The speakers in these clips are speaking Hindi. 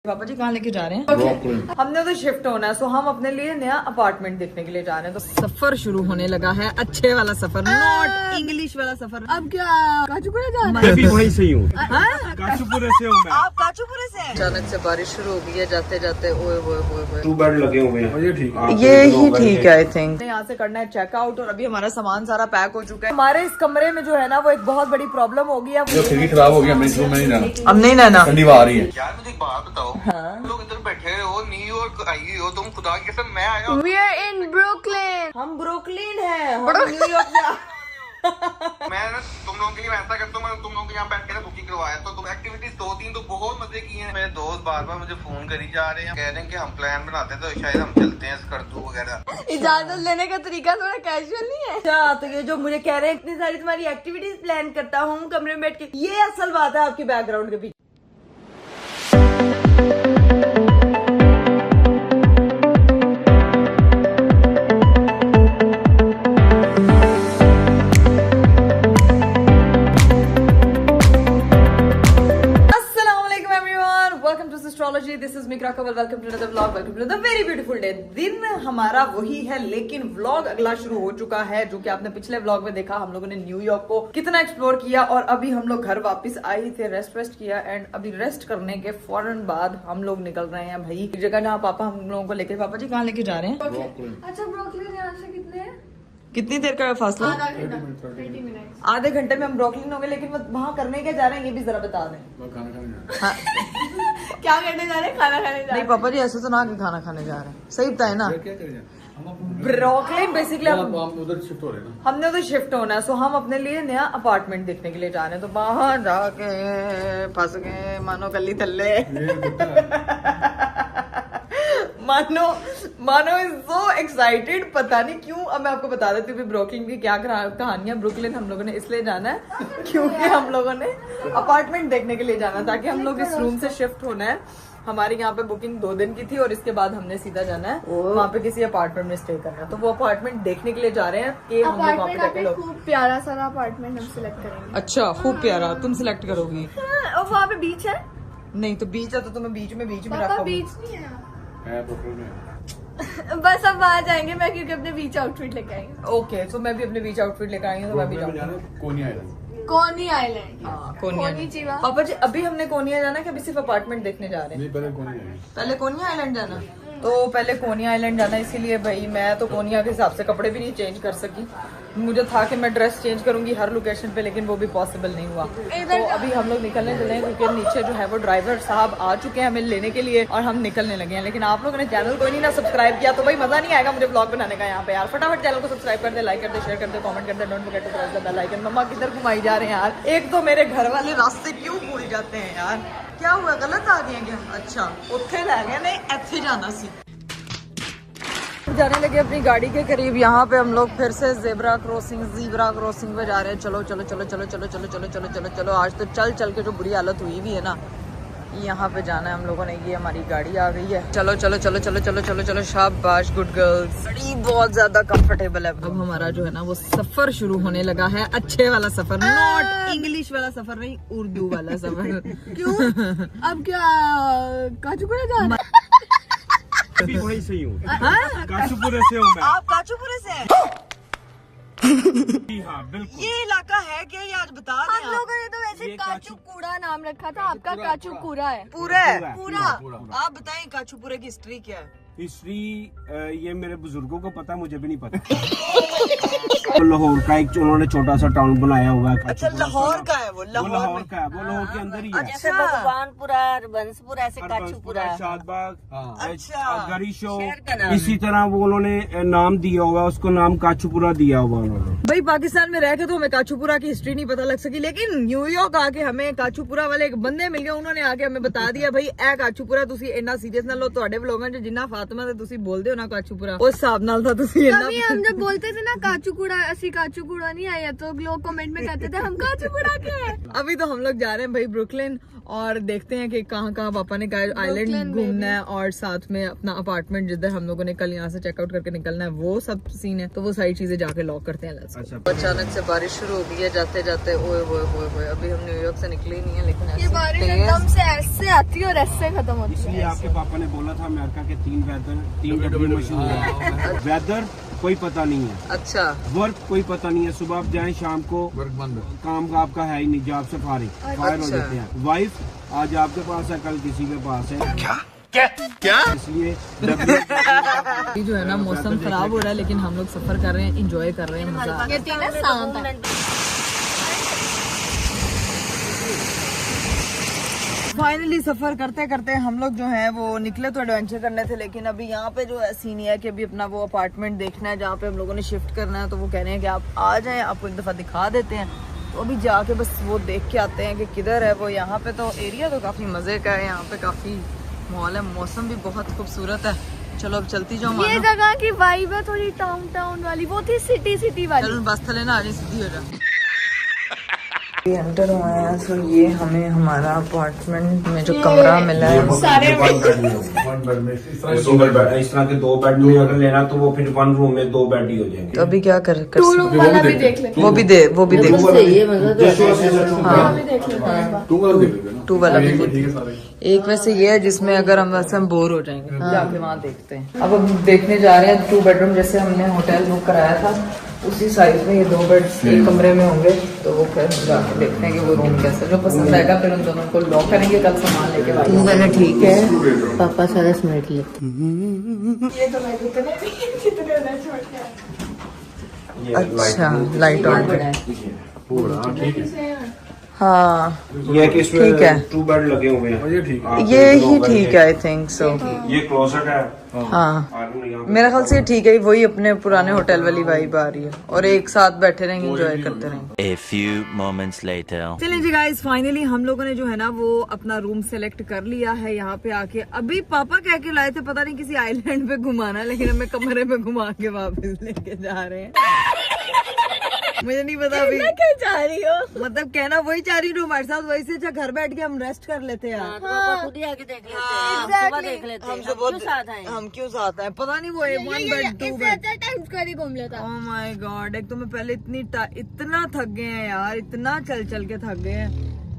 पापा जी कहाँ लेके जा रहे हैं? हमने तो शिफ्ट होना है, सो हम अपने लिए नया अपार्टमेंट देखने के लिए जा रहे हैं। तो सफर शुरू होने लगा है, अच्छे वाला सफर, नॉट इंग्लिश वाला सफर। अब क्या काचूपुरा जा रहे हैं? मैं भी वहीं से ही हूँ, काचूपुरे से हूँ मैं। आप काचूपुरे से हैं? अचानक से बारिश शुरू हो गई है, जाते जाते ओए ओए 2 बेड लगे हुए हैं। ये ठीक है, ये ही ठीक है। आई थिंक यहाँ से करना है चेकआउट और अभी हमारा सामान सारा पैक हो चुका है। हमारे इस कमरे में जो है ना वो एक बहुत बड़ी प्रॉब्लम हो गई है, फ्रिज खराब हो गया, मैं इसमें नहीं रहना। अब नहीं रहना। ठंडी हवा आ रही है। यार मुझे एक बात बताओ, लोग इधर बैठे हो, न्यूयॉर्क आई हो तुम, खुदा की कसम मैं आया हूँ। We are in Brooklyn. हम ब्रुकलिन है, हम न्यूयॉर्क में। मैं ना तुम लोगों के लिए ऐसा करता हूँ, मैं तुम लोगों के यहाँ बैठ के ना बुकिंग करवाया तो तुम एक्टिविटीज 2-3 तो बहुत मजे की हैं। मेरे दोस्त बार बार मुझे फोन करी जा रहे हैं, कह रहे हैं कि हम प्लान बनाते हैं तो शायद हम चलते हैं स्कर्दू वगैरह। इजाजत लेने का तरीका थोड़ा कैजुअल नहीं है। अच्छा, तो ये जो मुझे कह रहे हैं इतनी सारी तुम्हारी एक्टिविटीज प्लान करता हूँ कमरे में बैठ के, ये असल बात है आपकी बैकग्राउंड के पीछे। एस्ट्रोलॉजी, दिस इज मिक्रा कवल, welcome to another vlog, welcome to another very beautiful day. दिन हमारा वही है लेकिन व्लॉग अगला शुरू हो चुका है, जो कि आपने पिछले व्लॉग में देखा। हम लोगों ने न्यूयॉर्क को कितना एक्सप्लोर किया और अभी हम लोग घर वापस आए थे, रेस्ट किया एंड अभी रेस्ट करने के फौरन बाद हम लोग निकल रहे हैं भाई एक जगह जहाँ पापा हम लोगों को लेकर। पापा जी कहाँ लेके जा रहे हैं? अच्छा, ब्रुकलिन यहाँ से कितने हैं? कितनी देर का फासला? आधा घंटा, 30 मिनट। आधे घंटे में हम ब्रुकलिन हो गए, लेकिन वहाँ करने के जा रहे हैं ये भी जरा बता दें। हाँ। क्या करने जा रहे हैं? खाना खाने जा रहे नहीं पापा जी ऐसे तो ना कि खाना खाने जा रहे हैं, सही बताए ना। ब्रुकलिन बेसिकली हम उधर शिफ्ट हो रहे हैं, हमने उधर शिफ्ट होना है, सो हम अपने लिए नया अपार्टमेंट देखने के लिए जा रहे हैं। तो वहां जाके फंस गए मानो गली थल्ले। मानो इज सो एक्साइटेड, पता नहीं क्यों। अब मैं आपको बता देती हूँ ब्रुकलिन की क्या कहानियां। ब्रुकलिन हम लोगों ने इसलिए जाना है क्योंकि हम लोगों ने अपार्टमेंट देखने के लिए जाना, ताकि हम लोग इस रूम से शिफ्ट होना है। हमारी यहाँ पे बुकिंग 2 दिन की थी और इसके बाद हमने सीधा जाना है वहाँ पे किसी अपार्टमेंट में स्टे करना है। तो वो अपार्टमेंट देखने के लिए जा रहे हैं कि हम लोग वहाँ पे जाके लोग। खूब प्यारा सारा अपार्टमेंट हम सिलेक्ट करेंगे। अच्छा, खूब प्यारा, तुम सिलेक्ट करोगी? और वहाँ पे बीच है? नहीं तो बीच है तो तुम्हें बीच में पापा रखोगे। बीच नहीं है ब्रुकलिन में। बस अब वहाँ जाएंगे, मैं क्योंकि अपने बीच आउटफिट लेके आएंगे। ओके, तो मैं भी अपने बीच आउटफिट लेकर आई हूँ, तो मैं भी जाऊँगी कोनी आइलैंड। कोनी आइलैंड। कोनिया। पापा जी अभी हमने कोनिया जाना है कि अभी सिर्फ अपार्टमेंट देखने जा रहे हैं? नहीं, पहले कोनी आइलैंड। पहले कोनिया आइलैंड जाना। तो पहले कोनिया आइलैंड जाना, इसीलिए भाई मैं तो कोनिया के हिसाब से कपड़े भी नहीं चेंज कर सकी। मुझे था कि मैं ड्रेस चेंज करूंगी हर लोकेशन पे, लेकिन वो भी पॉसिबल नहीं हुआ। तो अभी हम लोग निकलने चले हैं क्योंकि नीचे जो है वो ड्राइवर साहब आ चुके हैं हमें लेने के लिए और हम निकलने लगे हैं। लेकिन आप लोगों ने चैनल को नहीं ना सब्सक्राइब किया तो भाई मजा नहीं आएगा मुझे ब्लॉग बनाने का यहाँ पे यार। फटाफट चैनल को सब्सक्राइब कर दे, लाइक कर दे, शेयर कर दे, कमेंट कर दे, don't forget to press the bell icon. मम्मा किधर घुमाई जा रहे हैं यार? एक तो मेरे घर वाले रास्ते क्यों भूल जाते हैं यार, क्या हुआ, गलत आ गए क्या? अच्छा उत्थे लै गए, नहीं इत्थे जाना सी। जाने लगे अपनी गाड़ी के करीब। यहाँ पे हम लोग फिर से ज़ेब्रा क्रॉसिंग पे जा रहे हैं। चलो चलो चलो चलो चलो चलो चलो चलो चलो चलो। आज तो चल चल के जो बुरी हालत हुई भी है ना, यहाँ पे जाना है हम लोगों ने। ये हमारी गाड़ी आ गई है। चलो चलो चलो चलो चलो चलो चलो, शाबाश, गुड गर्ल्स। गाड़ी बहुत ज्यादा कंफर्टेबल है। अब हमारा जो है ना वो सफर शुरू होने लगा है, अच्छे वाला सफर, नॉट इंग्लिश वाला सफर, नहीं उर्दू वाला सफर। क्यों? अब क्या काचूपुरा जाना? मैं भी वहीं से ही हूँ, काचूपुरे से हूँ मैं। आप काचूपुरे से हैं? हाँ बिल्कुल। ये इलाका है क्या? ये आज बता दें। हम लोगों ने तो वैसे काचूपुरा नाम रखा था, आपका काचूपुरा है। पूरा है? पूरा। आप बताएं काचूपुरे की हिस्ट्री क्या है? हिस्ट्री ये मेरे बुजुर्गों को पता, मुझे भी नहीं पता। लाहौर का एक उन्होंने छोटा सा टाउन बनाया हुआ है। अच्छा, लाहौर का है वो? लाहौर का है वो, लाहौर के अंदर ही है। अच्छा, भगवानपुरा, हरबंसपुर, ऐसे काचूपुरा, शादबाग, अच्छा, गरीशो, इसी तरह वो उन्होंने नाम दिया होगा उसको, नाम काचूपुरा दिया होगा उन्होंने। भाई पाकिस्तान में रह के तो हमें काचूपुरा की हिस्ट्री नहीं पता लग सकी, लेकिन न्यूयॉर्क आके हमें काचूपुरा वाले एक बंदे मिल गए, उन्होंने आके हमें बता दिया भाई ए काचूपुरा तुसी इतना सीरियस ना लो, ਤੁਹਾਡੇ ਵਲੋਗਾਂ 'ਚ ਜਿੰਨਾ फातिमा से तुसी बोलते हो ना काचूपुरा, उस हिसाब नाल था तुसी इतना। कभी हम जब बोलते थे ना काचूपुरा, असली काचूपुरा नहीं आया तो लोग कमेंट में कहते थे हम काचूपुरा के हैं। अभी तो हम लोग जा रहे हैं भाई ब्रुकलिन और देखते हैं कि कहाँ कहाँ पापा ने कहा आइलैंड घूमना है और साथ में अपना अपार्टमेंट जिधर हम लोगों ने कल यहाँ से चेकआउट करके निकलना है वो सब सीन है, तो वो सारी चीजें जाके लॉक करते हैं। अच्छा। अचानक से बारिश शुरू हो गई है जाते जाते, ओए ओए ओए ओए, अभी हम न्यूयॉर्क से निकले ही नहीं है, लेकिन ये बारिश एकदम से ऐसे आती है और ऐसे खत्म होती है। इसलिए आपके पापा ने बोला था अमेरिका के 3 W मशहूर है। वेदर कोई पता नहीं है, अच्छा वर्क कोई पता नहीं है, सुबह आप जाएं शाम को वर्क बंद, काम आपका है ही नहीं, जॉब से फायर हो जाते हैं। वाइफ आज आपके पास है, कल किसी के पास है। क्या इसलिए ये जो है ना मौसम खराब हो रहा है, लेकिन हम लोग सफर कर रहे हैं, इंजॉय कर रहे हैं, मजा आ रहा है। फाइनली सफर करते करते हम लोग जो है वो निकले तो एडवेंचर करने थे, लेकिन अभी यहाँ पे जो है सीन है कि अभी अपना वो अपार्टमेंट देखना है जहाँ पे हम लोगों ने शिफ्ट करना है, तो वो कह रहे हैं कि आप आ जाएं, आपको एक दफा दिखा देते हैं। तो अभी जाके बस वो देख के आते हैं कि किधर है वो। यहाँ पे तो एरिया तो काफी मजे का है, यहाँ पे काफी माहौल है, मौसम भी बहुत खूबसूरत है। चलो अब चलती जाओ। ये जगह की वाइब है थोड़ी टाउन वाली, वो थी सिटी वाली। चलो बस थले ना आने सीधी हो जा। एंटर हुए हैं, सो ये हमें हमारा अपार्टमेंट में जो कमरा मिला है सारे सिंगल बेड, इस तरह के 2 बेड में अगर लेना तो वो फिर 1 रूम में 2 बेड ही हो जाएंगे। तो अभी क्या कर टू रूम वाला भी देख लेते वो भी दे टू वाला भी दे। एक वैसे ये है जिसमें अगर हम वैसे हम बोर हो जाएंगे, जाके वहाँ देखते हैं। अब हम देखने जा रहे हैं 2 बेडरूम, जैसे हमने होटल बुक कराया था उसी साइज में ये 2 बेड एक कमरे में होंगे, तो वो फिर जाके देखते हैं कि वो रूम कैसा, जो पसंद आएगा फिर उन दोनों को लॉक करेंगे, कल सामान लेके आएंगे। ठीक है, पापा सारा समेट लेते। ये तो मैं कितने छोड़ के अच्छा लाइट ऑन हाँ ये कि इसमें ठीक है, 2 बेड लगे हुए हैं, ये ही ठीक है आई थिंक सो। ये क्लोजेट है। हाँ मेरा ख्याल से ठीक है, वही अपने पुराने होटल वाली वाइब आ रही है, और एक साथ बैठे रहेंगे एंजॉय करते रहेंगे। A few moments later. चलिए जी गाइस, फाइनली हम लोगों ने जो है ना वो अपना रूम सेलेक्ट कर लिया है। यहाँ पे आके अभी पापा कह के लाए थे पता नहीं किसी आइलैंड पे घुमाना, लेकिन हमें कमरे पे घुमा के वापस लेके जा रहे हैं। मुझे नहीं पता अभी क्या जा रही हो, मतलब कहना वही चाह रही हूँ हमारे साथ, वैसे अच्छा घर बैठ के हम रेस्ट कर लेते हैं यार। पापा खुद ही आके देख लेते हैं, सुबह देख लेते हैं, हमसे क्यों साथ आए? हम क्यों साथ आए पता नहीं, वो 1 बेड 2 बेड टाइम कर घूम लेता। ओह माय गॉड, एक तो मैं पहले इतना थक गए हैं यार, इतना चल चल के थक गए हैं,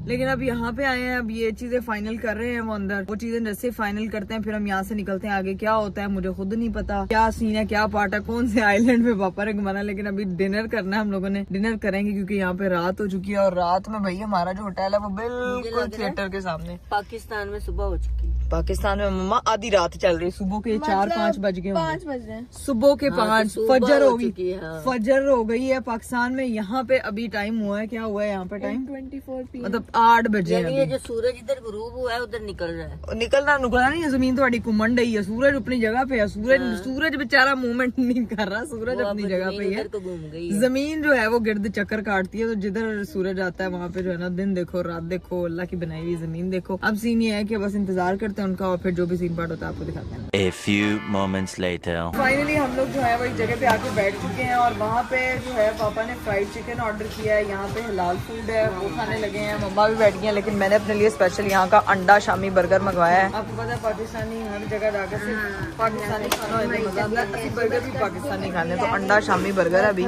लेकिन अब यहाँ पे आए हैं, अब ये चीजें फाइनल कर रहे हैं वो अंदर, वो चीजें जैसे फाइनल करते हैं फिर हम यहाँ से निकलते हैं। आगे क्या होता है मुझे खुद नहीं पता, क्या सीन है क्या पार्ट है, कौन से आइलैंड पे पापा ने घुमाना, लेकिन अभी डिनर करना है, हम लोगों ने डिनर करेंगे क्योंकि यहाँ पे रात हो चुकी है, और रात में भाई हमारा जो होटल है वो बिल्कुल थिएटर के सामने। पाकिस्तान में सुबह हो चुकी है, पाकिस्तान में मम्मा आधी रात चल रही, सुबह के 4-5 बज गए, 5 बज रहे हैं सुबह के 5 सुबह फजर हो हो गई, चुकी है, हाँ। फजर हो गई है पाकिस्तान में। यहाँ पे अभी टाइम हुआ है, क्या हुआ है यहाँ पे टाइम 24 PM। मतलब 8 बजे यानी ये जो सूरज इधर गुरूब हुआ है उधर निकल रहा है। निकलना नहीं है, जमीन थोड़ी घुमन रही है, सूरज अपनी जगह पे है, सूरज बेचारा मूवमेंट नहीं कर रहा, सूरज अपनी जगह पे ही है, तो घूम गई। जमीन जो है वो गिर्द चक्कर काटती है, तो जिधर सूरज आता है वहाँ पे जो है ना दिन देखो रात देखो, अल्लाह की बनाई हुई जमीन देखो। अब सीन ये है कि बस इंतजार करते हैं उनका, और फिर जो भी सीन पार्ट होता है आपको दिखाते हैं। A few moments later. Finally हम लोग जो है वो एक जगह पे आके बैठ चुके हैं, और वहाँ पे जो है पापा ने फ्राइड चिकन ऑर्डर किया है, यहाँ पे हलाल फूड है वो खाने लगे हैं, मम्मा भी बैठ गई हैं, लेकिन मैंने अपने लिए स्पेशल यहाँ का अंडा शामी बर्गर मंगवाया है। आपको पता है पाकिस्तानी हर जगह जाकर सिर्फ पाकिस्तानी खाना होता है, मजा आता है, बर्गर भी पाकिस्तानी खाने, तो अंडा शामी बर्गर अभी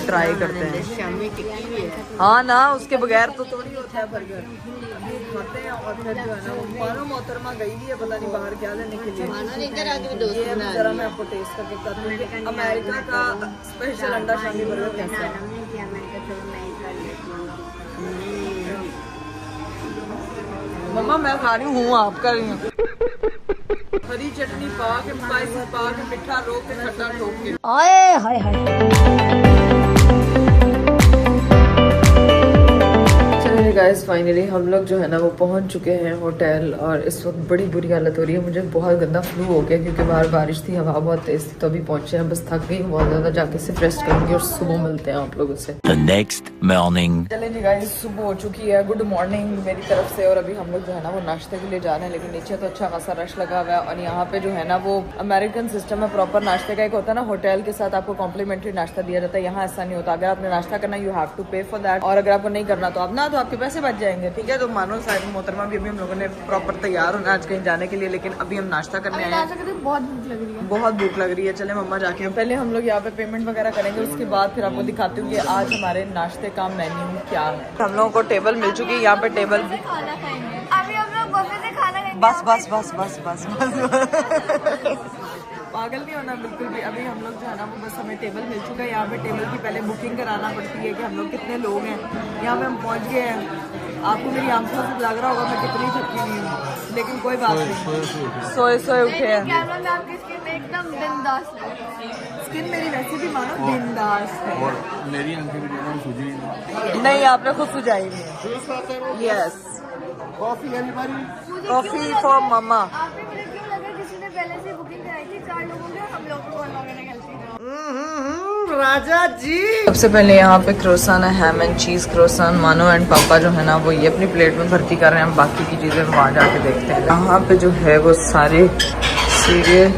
ट्राई करते हैं। शामी टिक्की भी है, हाँ ना, उसके बगैर तो थोड़ी होता है बर्गर, खाते हैं। और फिर जो है ना मानो मोहतरमा गई भी है पता नहीं बाहर क्या लेने के लिए, ये जरा मैं आपको टेस्ट करके बताती हूँ कि अमेरिका का स्पेशल अंडा शामी बर्गर कैसा है। मम्मा मैं खा रही हूँ, आप कर रही हूँ। हरी चटनी पा के, स्पाइसेस पा के, मिठा रोक के, खट्टा ठोक के। हाय हाय हाय। गाइस फाइनली हम लोग जो है ना वो पहुंच चुके हैं होटल, और इस वक्त बड़ी बुरी हालत हो रही है, मुझे बहुत गंदा फ्लू हो गया क्योंकि बाहर बारिश थी, हवा बहुत तेज थी, तो अभी पहुंचे हैं, बस थक गई बहुत ज्यादा, जाके सिर्फ रेस्ट करूंगी और सुबह मिलते हैं आप लोगों से। The next morning. चले जी गाइस, सुबह हो चुकी है, गुड मॉर्निंग मेरी तरफ से, और अभी हम लोग जो है ना वो नाश्ते के लिए जा रहे हैं, लेकिन नीचे तो अच्छा खासा रश लगा हुआ है, और यहाँ पे जो है ना वो अमेरिकन सिस्टम है प्रॉपर नाश्ते का, एक होता है ना होटल के साथ आपको कॉम्प्लीमेंट्री नाश्ता दिया जाता है, यहाँ ऐसा नहीं होता, अगर आपने नाश्ता करना यू हैव टू पे फॉर दैट, और अगर आपको नहीं करना तो आप ना, तो आपके पैसे बच जाएंगे। ठीक है, तो मानो साहिब मोहतरमा भी अभी हम लोगों ने प्रॉपर तैयार होना आज कहीं जाने के लिए, लेकिन अभी हम नाश्ता करने आए हैं। बहुत भूख लग रही है, बहुत भूख लग रही है। चले मम्मा जाके पहले हम लोग यहाँ पे पेमेंट वगैरह करेंगे, उसके बाद फिर आपको दिखाती हूँ कि आज हमारे नाश्ते का मेन्यू क्या है। हम लोगों को टेबल मिल चुकी है, यहाँ पे टेबल खाना खाएंगे। अभी हम लोग बफे से खाना खाएंगे। बस बस बस बस बस बस पागल नहीं होना बिल्कुल भी। अभी हम लोग जो है ना वो बस हमें टेबल मिल चुका है। यहाँ पे टेबल की पहले बुकिंग कराना पड़ती है कि हम लोग कितने लोग हैं। यहाँ पे हम पहुँच गए हैं। आपको मेरी आंखों से लग रहा होगा मैं कितनी थकी हुई हूँ, लेकिन कोई बात नहीं, सोए सोए उठे हैं। कैमरा में आपकी स्किन एकदम बिंदास है। स्किन मेरी वैसे भी मानो बिंदास है। मेरी आंखें भी देखो सूझी नहीं, आपने खुद सुझाई नहीं। यस, कॉफी फॉर मम्मा। आपने मुझे क्यों लगा किसी ने पहले से बुकिंग कराई थी 4 लोगों की, हम लोग को 1 लोगों ने गलती। राजा जी, सबसे पहले यहाँ पे क्रोसान है, हैम एंड चीज क्रोसान। मानो एंड पापा जो है ना वो ये अपनी प्लेट में भर्ती कर रहे हैं। बाकी की चीजें वहाँ जाके देखते हैं। यहाँ पे जो है वो सारे सीरियल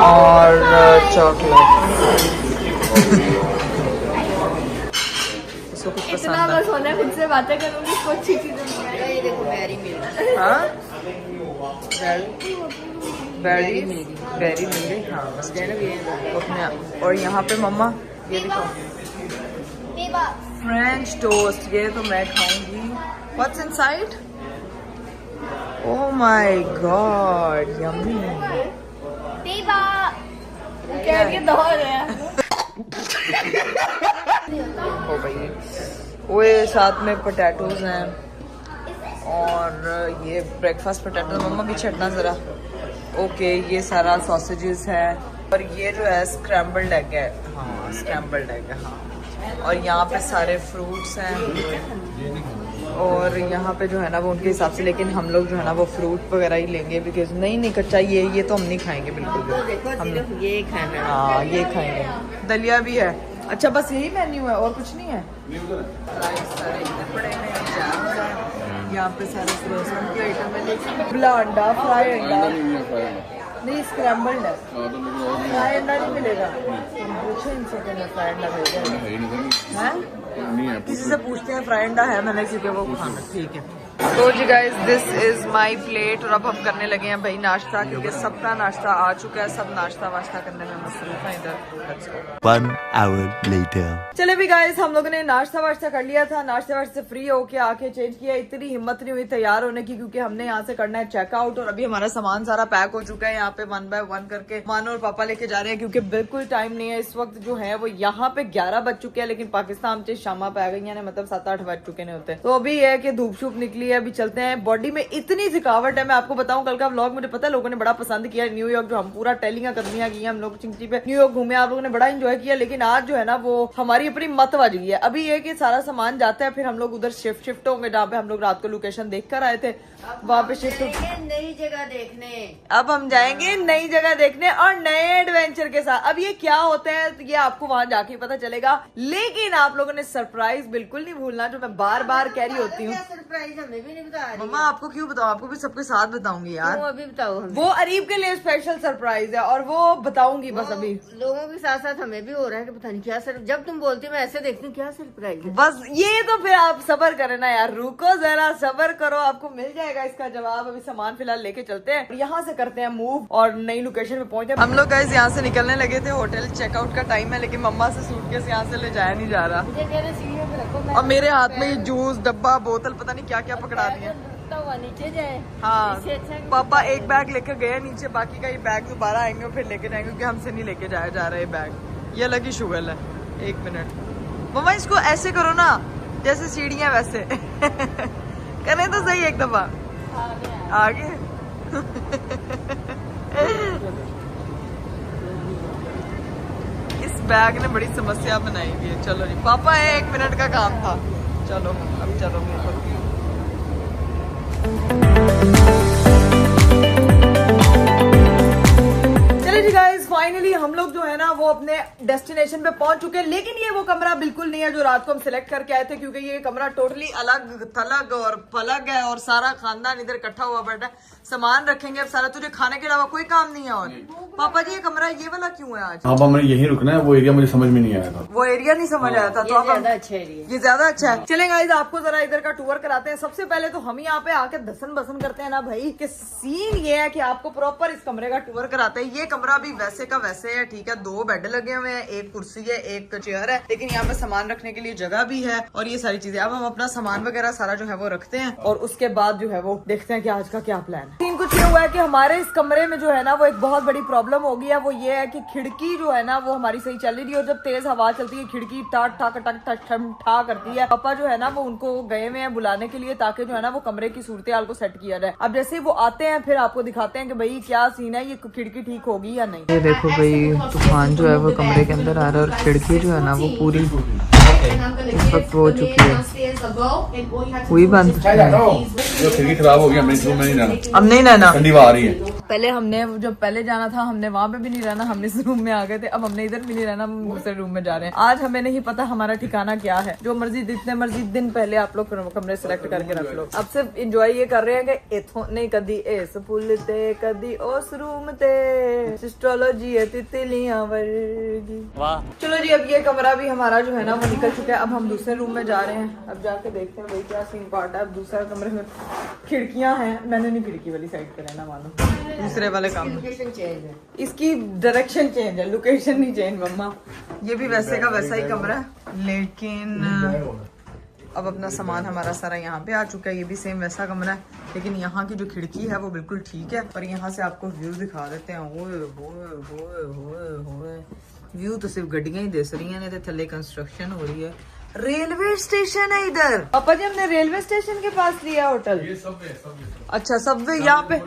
और चॉकलेट। इसको कुछ इतना पसंद है। बस होना है, खुद से बातें करूंगी, इसको अच्छी चीजें मिलेंगी। ये देखो मैरी मिल हाँ, वेरी वेरी मिल गई। हाँ बस अपने। और यहाँ पे मम्मा ये देखो फ्रेंच टोस्ट, ये तो मैं खाऊंगी। What's inside? Oh my God, yummy. क्या दौड़ है। ओ भाई, वो साथ में पोटैटोज हैं और ये ब्रेकफास्ट पोटैटो। मम्मा पीछे हटना जरा। ओके, ये सारा सॉसेजेस है और ये जो है स्क्रैम्बल्ड एग है। हाँ स्क्रैम्बल्ड एग है। हाँ, और यहाँ पे सारे फ्रूट्स हैं और यहाँ पे जो है ना वो उनके हिसाब से, लेकिन हम लोग जो है ना वो फ्रूट वगैरह ही लेंगे बिकॉज नहीं कच्चा ये तो हम नहीं खाएंगे बिल्कुल भी। देखो सिर्फ ये खाना है। हाँ ये खाएंगे। दलिया भी है। अच्छा बस यही मेन्यू है और कुछ नहीं है? राइस सारे इधर पड़े हैं, जैम्स हैं, यहाँ पे सारे फ्रोजन के आइटम है। लेकिन खुला अंडा, फ्राई अंडा नहीं, स्क्रैम्बल्ड है। फ्राई अंडा नहीं मिलेगा। पूछे इनसे कि मैं फ्राई अंडा मिल जाएगा। किसी से पूछते हैं फ्राई अंडा है, मैंने किसी वो खाना। ठीक है, तो जी guys this is my plate. और अब हम करने लगे हैं भाई नाश्ता, क्योंकि सबका नाश्ता आ चुका है। सब नाश्ता वाश्ता करने में मसरूफ है इधर। 1 hour later. चले भी गाइस, हम लोगों ने नाश्ता वाश्ता कर लिया था। नाश्ते वाश्ते से फ्री होके आके चेंज किया। इतनी हिम्मत नहीं हुई तैयार होने की, क्योंकि हमने यहाँ से करना है चेकआउट। और अभी हमारा सामान सारा पैक हो चुका है। यहाँ पे 1 by 1 करके मानो और पापा लेके जा रहे हैं, क्योंकि बिल्कुल टाइम नहीं है इस वक्त। जो है वो यहाँ पे 11 बज चुके हैं, लेकिन पाकिस्तान से शामा पे आ गई है, मतलब 7-8 बज चुके नहीं होते। तो अभी है कि धूप शूप निकली है, अभी चलते हैं। बॉडी में इतनी थकावट है, मैं आपको बताऊं कल का व्लॉग मुझे पता है लोगों ने बड़ा पसंद किया। न्यूयॉर्क जो हम पूरा टेलिंग कदमियां की, हम लोग चिंची पे न्यूयॉर्क घूमे, आप लोगों ने बड़ा एंजॉय किया। लेकिन आज जो है ना वो हमारी अपनी मत बज गई है। अभी ये कि सारा सामान जाता है, फिर हम लोग उधर शिफ्ट होंगे, जहाँ पे हम लोग रात को लोकेशन देख कर आए थे, वहाँ पे शिफ्ट। नई जगह देखने, अब हम जाएंगे नई जगह देखने और नए एडवेंचर के साथ। अब ये क्या होता है ये आपको वहां जाके पता चलेगा। लेकिन आप लोगों ने सरप्राइज बिल्कुल नहीं भूलना, जो मैं बार बार कह रही होती हूँ। सरप्राइज हमें भी नहीं बता रही। मम्मा आपको क्यों बताऊँ, आपको भी सबके साथ बताऊंगी यार। तुम अभी बताओ हमें। वो अरीब के लिए स्पेशल सरप्राइज है और वो बताऊंगी बस अभी। लोगों के साथ साथ हमें भी हो रहा है कि पता नहीं क्या सर, जब तुम बोलती मैं ऐसे देखती हूँ क्या सरप्राइज है। बस ये तो फिर आप सबर करें ना यार, रुको जरा सबर करो, आपको मिल जाएगा इसका जवाब। अभी सामान फिलहाल लेके चलते हैं, यहाँ से करते हैं मूव और नई लोकेशन पे पहुंचते हैं। हम लोग गाइस यहाँ से निकलने लगे थे, होटल चेकआउट का टाइम है, लेकिन मम्मा से सूटकेस यहाँ से ले जाया नहीं जा रहा। और मेरे हाथ में जूस डब्बा बोतल पता नहीं क्या क्या पकड़ा दिया। नीचे जाए। हाँ पापा एक बैग लेकर गए नीचे, बाकी का ये बैग दोबारा आएंगे और फिर लेके जाएंगे, क्योंकि हमसे नहीं लेके जाया जा रहा है बैग। ये अलग ही शुगल है। 1 मिनट मम्मा, इसको ऐसे करो ना जैसे सीढ़ियां वैसे करें तो सही एक दफा आगे। इस बैग ने बड़ी समस्या बनाई हुई है। चलो जी पापा, 1 मिनट का काम था। चलो अब चलो। चलिए जी गाइस, फाइनली हम लोग जो है ना वो अपने डेस्टिनेशन पे पहुंच चुके हैं। लेकिन ये वो कमरा बिल्कुल नहीं है जो रात को हम सिलेक्ट करके आए थे, क्योंकि ये कमरा टोटली अलग थलग और पलग है और सारा खानदान इधर इकट्ठा हुआ बैठा है। सामान रखेंगे अब सारा, तुझे खाने के अलावा कोई काम नहीं है। और पापा जी ये कमरा ये वाला क्यों है आज? अब हमने यही रुकना है, वो एरिया मुझे समझ में नहीं आया था। वो एरिया नहीं समझ आया था, तो अब ज्यादा अच्छा एरिया। ये ज्यादा अच्छा है। चलें गाइस आपको जरा इधर का टूर कराते हैं। सबसे पहले तो हम यहाँ पे आके दसन बसन करते हैं ना भाई, कि सीन ये है कि आपको प्रॉपर इस कमरे का टूर कराते हैं। ये कमरा भी वैसे का वैसे है, ठीक है। 2 बेड लगे हुए हैं, 1 कुर्सी है, 1 चेयर है, लेकिन यहाँ पे सामान रखने के लिए जगह भी है और ये सारी चीजें। अब हम अपना सामान वगैरह सारा जो है वो रखते हैं और उसके बाद जो है वो देखते हैं कि आज का क्या प्लान है। सीन कुछ ये हुआ है कि हमारे इस कमरे में जो है ना वो एक बहुत बड़ी प्रॉब्लम हो गई है। वो ये है कि खिड़की जो है ना वो हमारी सही चल रही है और जब तेज हवा चलती है खिड़की टाट ठा टक टक ठा करती है। पापा जो है ना वो उनको गए हुए हैं बुलाने के लिए, ताकि जो है ना वो कमरे की सूरत हाल को सेट किया जाए। अब जैसे वो आते हैं फिर आपको दिखाते हैं कि भाई क्या सीन है, ये खिड़की ठीक होगी या नहीं। ये देखो भाई तूफान जो है वो कमरे के अंदर आ रहा है और खिड़की जो है ना वो पूरी इस वक्त हो चुकी है, हुई बंद। जो खिड़की खराब हो गई, हमने इस रूम में नहीं रहना, अब नहीं रहना। ठंडी हवा आ रही है। पहले हमने जब पहले जाना था हमने वहां पे भी नहीं रहना, हमने इस रूम में आ गए थे। अब हमने इधर भी नहीं रहना, हम दूसरे रूम में जा रहे हैं। आज हमें नहीं पता हमारा ठिकाना क्या है। जो मर्जी जितने मर्जी दिन पहले आप लोग कमरे सेलेक्ट करके रख लो। अब सिर्फ इंजॉय ये कर रहे हैं कि इथों नहीं कदी इस पुल ते कदी उस रूम ते सिस्ट्रोलॉजी है तितलियां वर्गी। चलो जी अब ये कमरा भी हमारा जो है ना वो निकल चुका है। अब हम दूसरे रूम में जा रहे हैं, अब जाके देखते हैं भाई क्या सीन पार्ट है। अब दूसरे कमरे में खिड़कियां हैं, मैंने नहीं खिड़की वाली साइड पे रहना, मालूम दूसरे वाले काम में। लोकेशन चेंज है, इसकी डायरेक्शन चेंज है, लोकेशन नहीं चेंज मम्मा। ये भी वैसे का वैसा ही कमरा है, लेकिन अब अपना सामान हमारा सारा यहाँ पे आ चुका है। ये भी सेम वैसा कमरा है, लेकिन यहाँ की जो खिड़की है वो बिल्कुल ठीक है। और यहाँ से आपको व्यू दिखा देते हैं। ओए होए होए होए होए, व्यू तो सिर्फ गड्डियां ही दिस रही हैं, तो थल्ले कंस्ट्रक्शन हो रही है। रेलवे स्टेशन है इधर। पापा जी हमने रेलवे स्टेशन के पास लिया होटल। ये सबवे अच्छा सबवे यहाँ पे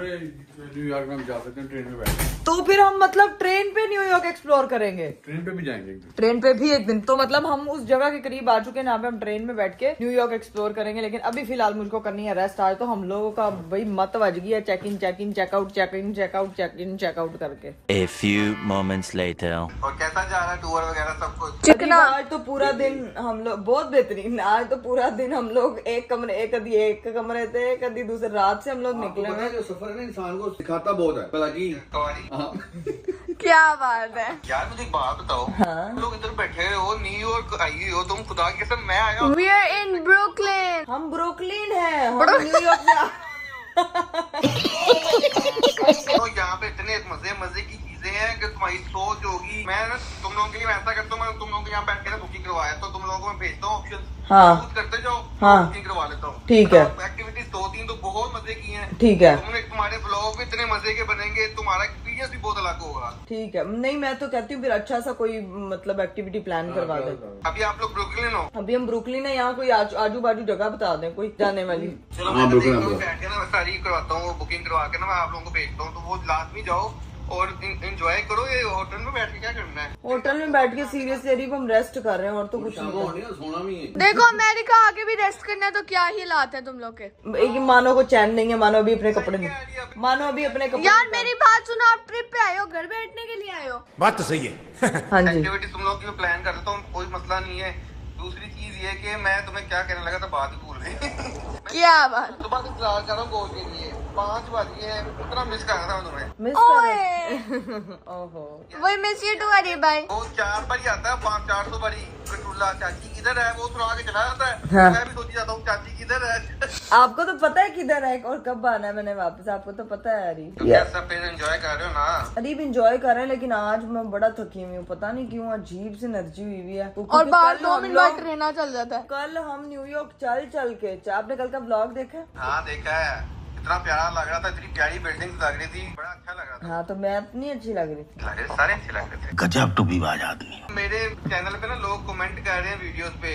न्यूयॉर्क में जा सकते हैं ट्रेन में बैठ। तो फिर हम मतलब ट्रेन पे न्यूयॉर्क एक्सप्लोर करेंगे। ट्रेन पे भी जाएंगे एक दिन। ट्रेन पे भी एक दिन। तो मतलब हम उस जगह के करीब आ चुके हैं जहाँ पे हम ट्रेन में बैठ के न्यूयॉर्क एक्सप्लोर करेंगे। लेकिन अभी फिलहाल मुझको करनी है रेस्ट। आज तो हम लोगों का भाई मत बज गई है check in checkout check in checkout करके। A few moments later. और कैसा जा रहा है टूर वगैरह सब कुछ? चिकना आज तो पूरा दिन हम लोग बहुत बेहतरीन। आज तो पूरा दिन हम लोग एक कमरे थे, कभी दूसरे रात से हम लोग निकले हुए। जो सफर है ना इंसान को सिखाता बहुत है। क्या बात है यार मुझे एक बात बताओ, तुम लोग इधर बैठे हो, न्यूयॉर्क आई हो तुम, खुदा की कसम मैं आया हूँ। We are in Brooklyn. हम ब्रुकलिन है, हम न्यूयॉर्क में। तो यहाँ पे इतने मजे की चीजें हैं कि तुम्हारी सोच होगी। मैं ना तुम लोगों के लिए ऐसा करता हूँ, मैं तुम लोगों के यहाँ बैठ के ना बुकिंग करवाया, तो तुम लोगों को मैं भेजता हूँ ऑप्शन। हाँ यूज करते जाओ, हाँ बुकिंग करवा लेता हूँ। ठीक है। एक्टिविटीज 2-3 तो बहुत मजे की हैं। ठीक है। तुम्हारे ब्लॉग भी इतने मजे के बनेंगे, तुम्हारा एक्सपीरियंस भी बहुत अलग होगा। ठीक है। नहीं मैं तो कहती हूँ फिर अच्छा सा कोई मतलब एक्टिविटी प्लान करवा दे। अभी आप लोग ब्रुकलिन हो? अभी हम ब्रुकलिन है, यहाँ कोई आजू बाजू जगह बता दें कोई जाने वाली। चलो हाँ, मैं ब्रुकलिन बैठ के ना मैं सारी करवाता हूँ, बुकिंग करवा के ना मैं आप लोगों को भेजता हूँ, तो वो लाजमी जाओ और एंजॉय करो। ये होटल में बैठ के क्या करना है? होटल में बैठ के सीरियसली हम रेस्ट कर रहे हैं और तो कुछ नहीं। सोना भी है। देखो अमेरिका आके भी रेस्ट करना है तो क्या ही लाते हैं तुम लोग के। एक मानो को चैन नहीं है, मानो अभी अपने कपड़े नहीं, मानो अभी अपने कपड़े। यार मेरी बात सुनो, आप ट्रिप पे आए हो, घर बैठने के लिए आए हो। बात तो सही है। हाँ जी एक्टिविटी तुम लोग की प्लान कर देता हूँ, कोई मसला नहीं है। दूसरी चीज ये कि मैं तुम्हें क्या कहने लगा था बात ही भूल गई। क्या बात? सुबह से इंतजार कर रहा हूँ गोल के लिए, 5 बज गए हैं, उतना मिस कर रहा था मैं तुम्हें। मिस ओए ओहो वही मिस यू टू अरे भाई। वो 4 बार ही आता है, 500-400 बारी। कटुल्ला चाची किधर है, वो सुना के चला जाता है। हाँ। मैं भी सोची जाता हूँ चाची किधर है। आपको तो पता है किधर है और कब आना है मैंने वापस, आपको तो पता है। तो कैसा फिर एंजॉय कर रहे हो ना? अरीब इंजॉय कर रहे हैं, लेकिन आज मैं बड़ा थकी हुई हूँ, पता नहीं क्यों अजीब सी एनर्जी हुई हुई है। और बाहर 2 मिनट बाद ट्रेन चल जाता है। कल हम न्यूयॉर्क चल के आपने कल का ब्लॉग देखा? हाँ देखा है, इतना प्यारा लग रहा था, इतनी प्यारी बिल्डिंग लग रही थी, बड़ा अच्छा लग रहा था। हाँ तो मैं इतनी अच्छी लग रही थी। लग रहे सारे अच्छे लग रहे थे। गजब टू बी बाज आदमी। मेरे चैनल पे ना लोग कमेंट कर रहे हैं वीडियोस पे,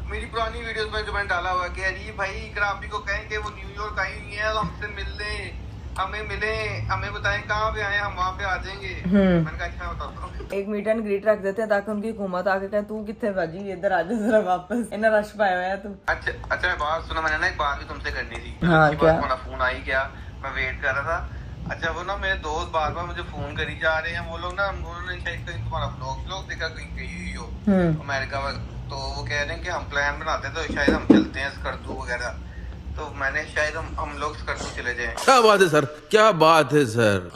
मेरी पुरानी वीडियोस में जो मैंने डाला हुआ कि अरे भाई अगर आप भी को कहें कि वो न्यूयॉर्क आई हुई है तो हमसे मिल लें, हमें मिले, हमें बताएं कहाँ पे आए, हम वहाँ पे आ जाएंगे। मैंने कहा अच्छा बताता हूँ, एक मीट एंड ग्रीट रख देते हैं ताकि उनकी हुकूमत आके कहे तू कितने बाजी इधर आ जा जरा वापस, इतना रश पाया हुआ है तू। अच्छा बात सुनो, मैंने ना एक बात भी तुमसे करनी थी। हाँ, क्या? तुम्हारा फोन आई क्या, मैं वेट कर रहा था। अच्छा वो ना मेरे दोस्त बार बार मुझे फोन करी जा रहे हैं, वो लोग ना उन्होंने शायद कहीं तुम्हारा ब्लॉग देखा, कहीं गई हुई हो अमेरिका में, तो वो कह रहे हैं कि हम प्लान बनाते हैं तो शायद हम चलते हैं स्कर्दू वगैरह। तो मैंने शायद हम लोग स्कर्दू चले जाएं। क्या बात है सर, क्या बात है सर,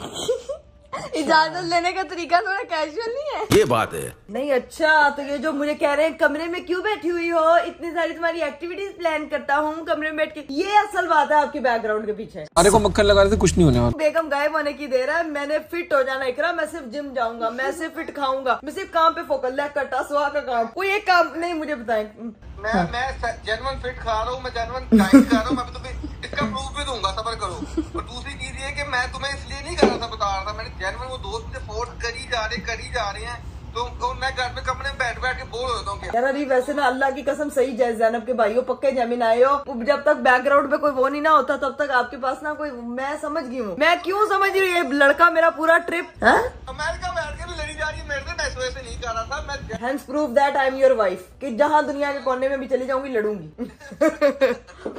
इजाजत लेने का तरीका थोड़ा कैजुअल नहीं है। ये बात है। नहीं अच्छा, तो ये जो मुझे कह रहे हैं कमरे में क्यों बैठी हुई हो, इतनी सारी तुम्हारी एक्टिविटीज प्लान करता हूँ कमरे में बैठ के, ये असल बात है आपकी बैकग्राउंड के पीछे। अरे को मक्खन लगा रहे थे, कुछ नहीं होने वाला। बेगम गायब होने की देर है, मैंने फिट हो जाना इकरा, मैं सिर्फ जिम जाऊंगा, मैं सिर्फ फिट खाऊंगा, मैं सिर्फ काम पे फोकस, ले कटा सुहा का काम, कोई एक काम नहीं मुझे बताएं। मैं जेन्युइन फिट खा रहा हूँ, मैं जेन्युइन डाइट खा रहा हूँ, मैं तुम्हें इसका प्रूफ भी दूंगा, सब्र करो। और दूसरी चीज ये कि मैं तुम्हें इसलिए नहीं कर रहा था, बता रहा था, मैंने जेन्युइन वो दोस्त मुझे फोर्स करी जा रहे हैं, तो मैं घर में कमरे में बैठ के बोर हो जाता हूँ। यार अरे वैसे ना अल्लाह की कसम सही जय जैनब के भाइयों पक्के जमीन आए हो, जब तक बैकग्राउंड पे कोई वो नहीं ना होता तब तक आपके पास ना कोई, मैं समझ गई हूँ, मैं क्यों समझ रही हूँ, ये लड़का मेरा पूरा ट्रिप है। अमेरिका बैठ के भी लड़ी जा रही है मेरे से, मैं इस वजह से नहीं कर रहा था। मैं hence proof that I am your wife, कि जहाँ दुनिया के कोने में भी चली जाऊंगी लड़ूंगी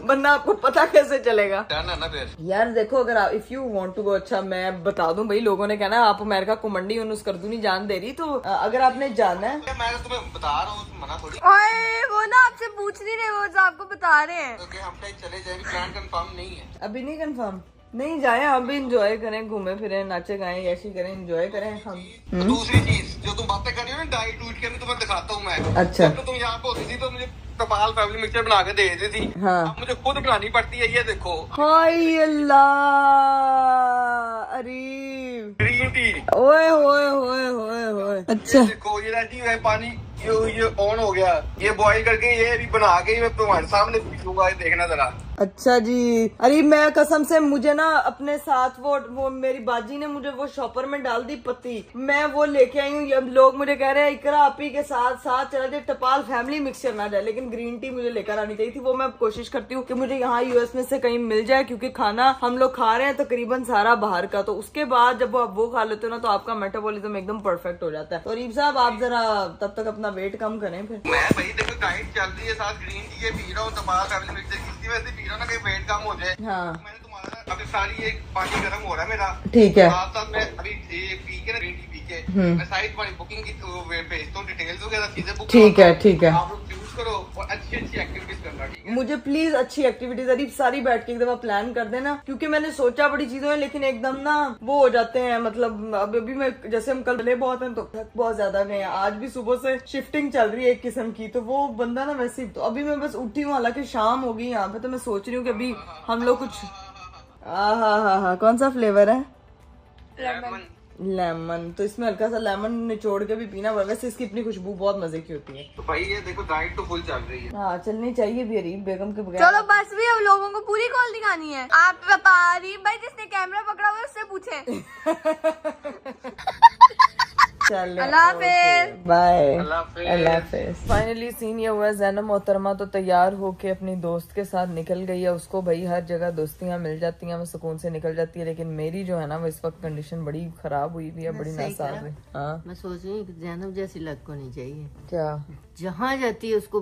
वरना आपको पता कैसे चलेगा। डन है ना फिर। यार देखो, अगर आप if you want to go, अच्छा मैं बता दूं भाई, लोगों ने कहना आप अमेरिका को मंडी उन्हें कर दूं नहीं जान दे रही, तो अगर आपने जाना है, मैं तो तुम्हें बता रहा हूँ, तुम मना थोड़ी। ओए वो ना आपसे पूछ नहीं रहे, वो तो आपको बता रहे हैं। क्योंकि हम कहीं चले जाए, प्लान कंफर्म नहीं है। अभी नहीं कंफर्म, नहीं जाए, हम भी इंजॉय करें, घूमे फिरे, नाचे गाएं, ऐसे करें, इंजॉय करें हम। तो दूसरी चीज जो तुम बातें कर रही हो ना, डाइट टूट के, मैं तुम्हें दिखाता हूँ। मैं अच्छा। तो तुम यहाँ पे होती थी तो मुझे कपाल फैमिली मिक्सचर बना के दे देती थी। हाँ। अब मुझे खुद बनानी पड़ती है, ये देखो। हाय अल्लाह, अरे ग्रीन टी। ओए होए होए होए होए, अच्छा देखो ये रेडी है पानी, ये ऑन हो गया, ये बॉईल करके ये भी बना के मैं तुम्हारे सामने पीऊंगा, ये देखना जरा। अच्छा जी। अरे मैं कसम से, मुझे ना अपने साथ वो मेरी बाजी ने मुझे वो शॉपर में डाल दी पत्ती, मैं वो लेके आई हूँ। लोग मुझे कह रहे हैं इकरा आप ही के साथ साथ चला जाए, टपाल फैमिली मिक्सचर ना जाए, लेकिन ग्रीन टी मुझे लेकर आनी चाहिए थी। वो मैं कोशिश करती हूँ कि मुझे यहाँ यूएस में से कहीं मिल जाए, क्योंकि खाना हम लोग खा रहे हैं तकरीबन सारा बाहर का, तो उसके बाद जब आप वो खा लेते हो ना तो आपका मेटाबॉलिज्म एकदम परफेक्ट हो जाता है। तो अरीब साहब आप जरा तब तक अपना वेट कम करें फिर। मैं भाई देखो डाइट चल रही है, साथ ग्रीन टी ये पी रहा हूँ, तपाल फैमिली मिक्सचर इसी वजह से पी रहा हूँ ना, कहीं वेट कम हो जाए। हाँ। मैंने तुम्हारा अभी सारी एक पानी गर्म हो रहा है मेरा, ठीक है। साथ साथ मैं अभी ये पी के ना, ग्रीन टी पी के मैं सारी तुम्हारी बुकिंग की भेजता हूँ, डिटेल्स वगैरह चीजें बुक। ठीक है ठीक है, आप लोग चूज करो और अच्छी एक्टिविटीज करना, ठीक है। मुझे प्लीज अच्छी एक्टिविटीज अरीब सारी बैठ के एक दफा प्लान कर देना, क्योंकि मैंने सोचा बड़ी चीजों है, लेकिन एकदम ना वो हो जाते हैं, मतलब अभी मैं जैसे हम कल मिले बहुत हैं तो थक बहुत ज्यादा गए हैं, आज भी सुबह से शिफ्टिंग चल रही है एक किस्म की, तो वो बंदा ना वैसे, तो अभी मैं बस उठी हूँ, हालांकि शाम हो गई यहाँ पे, तो मैं सोच रही हूँ कि अभी हम लोग कुछ हाँ कौन सा फ्लेवर है? लेमन। तो इसमें हल्का सा लेमन निचोड़ के भी पीना, वैसे इसकी अपनी खुशबू बहुत मजे की होती है। तो भाई ये देखो डाइट तो फुल चल रही है। हाँ चलनी चाहिए भी अरीब बेगम के बगैर। चलो बस भी, अब लोगों को पूरी कॉल दिखानी है। आप अरीब भाई जिसने कैमरा पकड़ा हुआ है उससे पूछे। अल्लाह हाफिज़, बाय, अल्लाह हाफिज़। फाइनली सीन ये हुआ है, ज़ैनब मोहतरमा तो तैयार होके अपनी दोस्त के साथ निकल गई है। उसको भाई हर जगह दोस्तियां मिल जाती हैं, वो सुकून से निकल जाती है, लेकिन मेरी जो है ना वो इस वक्त कंडीशन बड़ी खराब हुई हुई है, बड़ी नासाज है। हाँ मैं सोच रही हूँ कि ज़ैनब जैसी लग को नहीं चाहिए, क्या जहाँ जाती है उसको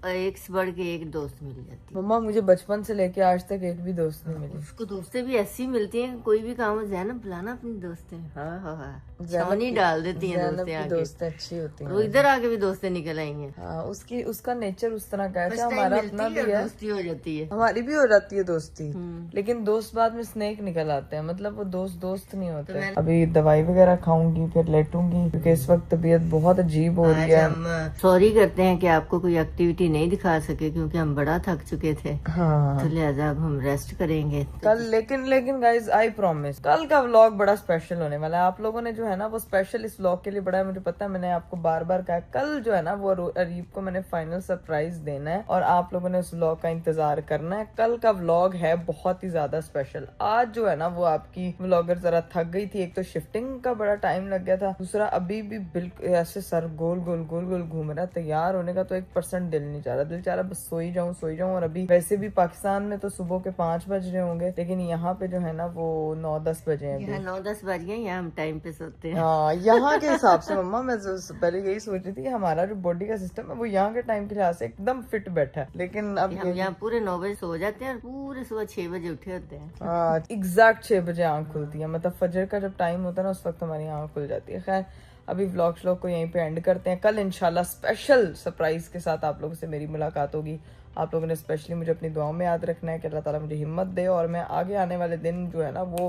एक से बढ़ के एक दोस्त मिल जाती है। मम्मा मुझे बचपन से लेके आज तक एक भी दोस्त नहीं मिली। उसको दोस्तें भी ऐसी मिलती हैं, कोई भी काम हो ज़ैनब बुलाना अपनी दोस्तें, हाँ छावनी डाल देती हैं दोस्तें आके। दोस्तें अच्छी होती वो हैं, इधर आके भी दोस्तें निकल आई हैं। हाँ उसका नेचर उस तरह का है, First अच्छा time हमारा मिलती अपना है भी और है, दोस्ती हो जाती है। हमारी भी हो जाती है दोस्ती, लेकिन दोस्त बाद में स्नेक निकल आते हैं, मतलब वो दोस्त नहीं होते। अभी दवाई वगैरह खाऊंगी फिर लेटूंगी, क्योंकि इस वक्त तबीयत बहुत अजीब हो रही है। हम सॉरी करते हैं कि आपको कोई एक्टिविटी नहीं दिखा सके, क्योंकि हम बड़ा थक चुके थे, हाँ तो लिहाजा अब हम रेस्ट करेंगे कल। लेकिन गाइज आई प्रॉमिस कल का व्लॉग बड़ा स्पेशल होने वाला है। आप लोगों ने जो है ना वो स्पेशल इस व्लॉग के लिए बड़ा है, मुझे पता है, मैंने आपको बार बार कहा, कल जो है ना वो अरीब को मैंने फाइनल सरप्राइज देना है और आप लोगों ने उस व्लॉग का इंतजार करना है। कल का व्लॉग है बहुत ही ज्यादा स्पेशल। आज जो है ना वो आपकी व्लॉगर जरा थक गई थी, एक तो शिफ्टिंग का बड़ा टाइम लग गया था, दूसरा अभी भी बिल्कुल ऐसे सर गोल गोल घूम रहा, तैयार होने का तो 1% दिल नहीं चाह रहा, दिल चाह रहा बस सोई जाऊं। और अभी वैसे भी पाकिस्तान में तो सुबह के 5 बज रहे होंगे, लेकिन यहाँ पे जो है ना वो 9-10 बजे हैं। यहाँ 9-10 बज गए, यहाँ हम टाइम पे सोते हैं। हाँ यहाँ के हिसाब से मम्मा, मैं पहले यही सोच रही थी कि हमारा जो बॉडी का सिस्टम है वो यहाँ के टाइम के लिहाज से एकदम फिट बैठा है, लेकिन अब हम यहाँ पूरे 9 बजे सो जाते हैं और पूरे सुबह 6 बजे उठे होते हैं। एग्जैक्ट 6 बजे आँख खुलती है, मतलब फजर का जब टाइम होता है ना उस वक्त हमारी आँख खुल जाती है। खैर अभी व्लॉग को यहीं पे एंड करते हैं, कल इंशाल्लाह स्पेशल सरप्राइज के साथ आप लोगों से मेरी मुलाकात होगी। आप लोगों ने स्पेशली मुझे अपनी दुआओं में याद रखना है कि अल्लाह ताला मुझे हिम्मत दे और मैं आगे आने वाले दिन जो है ना वो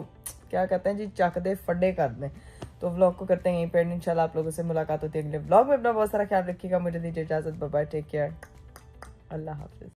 क्या कहते हैं जी, चक दे फड्डे कर दें। तो व्लॉग को करते हैं यहीं पे, इंशाल्लाह आप लोगों से मुलाकात होती है अगले व्लॉग में। अपना बहुत सारा ख्याल रखिएगा, मुझे दीजिए इजाजत, बाय बाय, टेक केयर, अल्लाह हाफिज।